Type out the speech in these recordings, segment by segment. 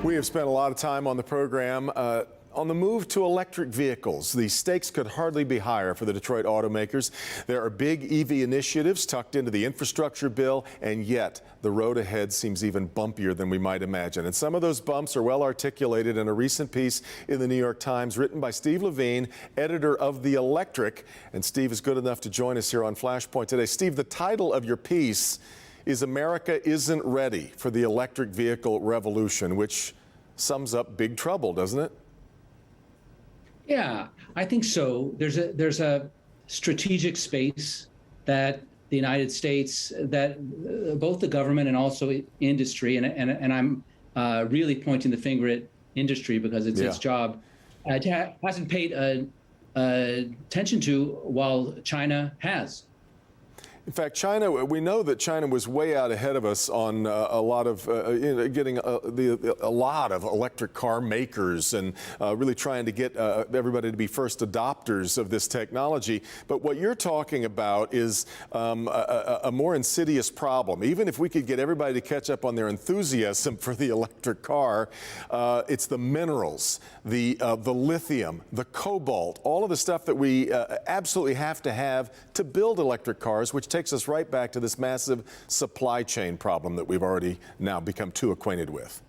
We have spent a lot of time on the program on the move to electric vehicles. The stakes could hardly be higher for the Detroit automakers. There are big EV initiatives tucked into the infrastructure bill, and yet the road ahead seems even bumpier than we might imagine. And some of those bumps are well articulated in a recent piece in the New York Times written by Steve Levine, editor of The Electric. And Steve is good enough to join us here on Flashpoint today. Steve, the title of your piece is "America Isn't Ready for the Electric Vehicle Revolution," which sums up big trouble, doesn't it? Yeah, I think so. There's a strategic space that the United States, that both the government and also industry, and I'm really pointing the finger at industry because it's its job, hasn't paid attention to, while China has. In fact, China, we know that China was way out ahead of us on a lot of getting a lot of electric car makers and really trying to get everybody to be first adopters of this technology. But what you're talking about is a more insidious problem. Even if we could get everybody to catch up on their enthusiasm for the electric car, it's the minerals, the lithium, the cobalt, all of the stuff that we absolutely have to build electric cars, which takes us right back to this massive supply chain problem that we've already now become too acquainted with.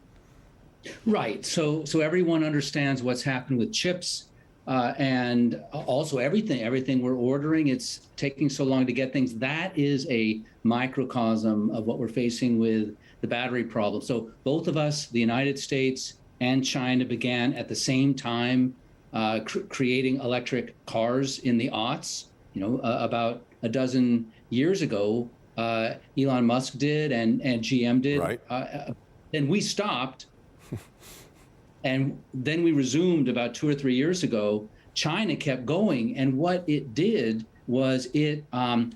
Right. So everyone understands what's happened with chips and also everything we're ordering. It's taking so long to get things. That is a microcosm of what we're facing with the battery problem. So both of us, the United States and China, began at the same time creating electric cars in the aughts. About a dozen years ago, Elon Musk did and GM did. Right. Then we stopped, and then we resumed about 2 or 3 years ago. China kept going, and what it did was it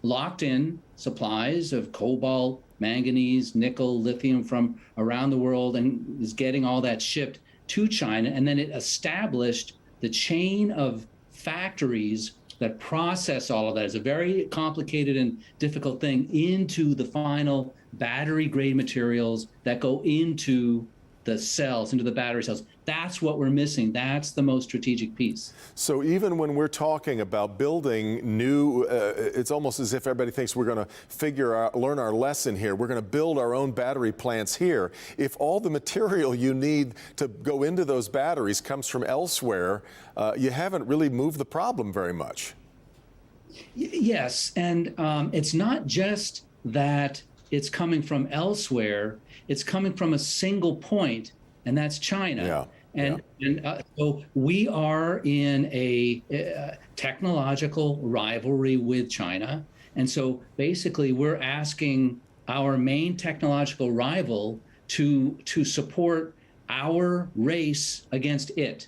locked in supplies of cobalt, manganese, nickel, lithium from around the world, and is getting all that shipped to China. And then it established the chain of factories that process all of that. Is a very complicated and difficult thing into the final battery grade materials that go into the cells, into the battery cells. That's what we're missing. That's the most strategic piece. So even when we're talking about building new, it's almost as if everybody thinks we're going to learn our lesson here. We're going to build our own battery plants here. If all the material you need to go into those batteries comes from elsewhere, you haven't really moved the problem very much. Yes, and it's not just that it's coming from elsewhere. It's coming from a single point, and that's China. And so we are in a technological rivalry with China. And so basically we're asking our main technological rival to support our race against it.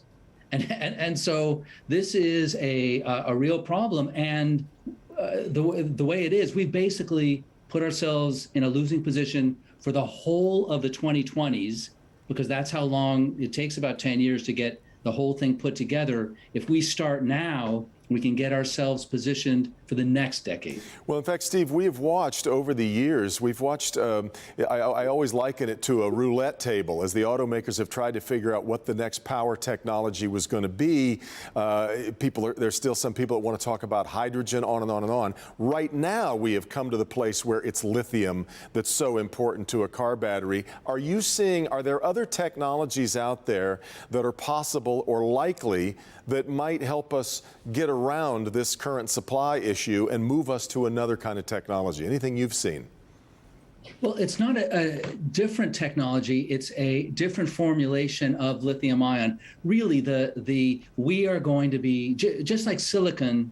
And so this is a real problem. And the way it is, we've basically put ourselves in a losing position for the whole of the 2020s, because that's how long it takes, about 10 years to get the whole thing put together. If we start now, we can get ourselves positioned for the next decade. Well, in fact, Steve, we have watched over the years, I always liken it to a roulette table as the automakers have tried to figure out what the next power technology was going to be. There's still some people that want to talk about hydrogen, on and on and on. Right now, we have come to the place where it's lithium that's so important to a car battery. Are there other technologies out there that are possible or likely that might help us get around this current supply issue and move us to another kind of technology? Anything you've seen? Well, it's not a different technology. It's a different formulation of lithium ion. Really, we are going to be, just like silicon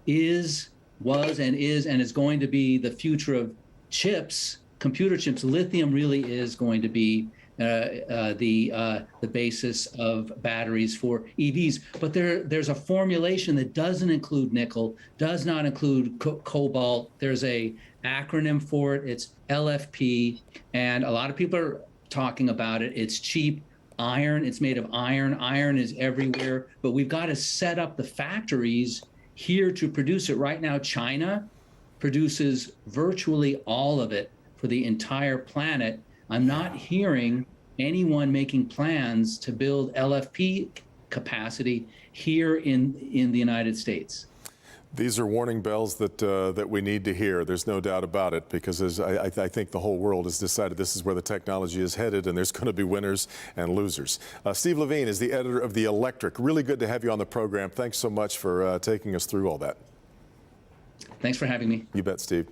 was and is going to be the future of chips, computer chips. Lithium really is going to be the basis of batteries for EVs. But there's a formulation that doesn't include nickel, does not include cobalt. There's a acronym for it. It's LFP, and a lot of people are talking about it. It's cheap iron. It's made of iron. Iron is everywhere, but we've got to set up the factories here to produce it. Right now, China produces virtually all of it for the entire planet. I'm not hearing anyone making plans to build LFP capacity here in the United States. These are warning bells that we need to hear. There's no doubt about it, because I think the whole world has decided this is where the technology is headed, and there's going to be winners and losers. Steve Levine is the editor of The Electric. Really good to have you on the program. Thanks so much for taking us through all that. Thanks for having me. You bet, Steve.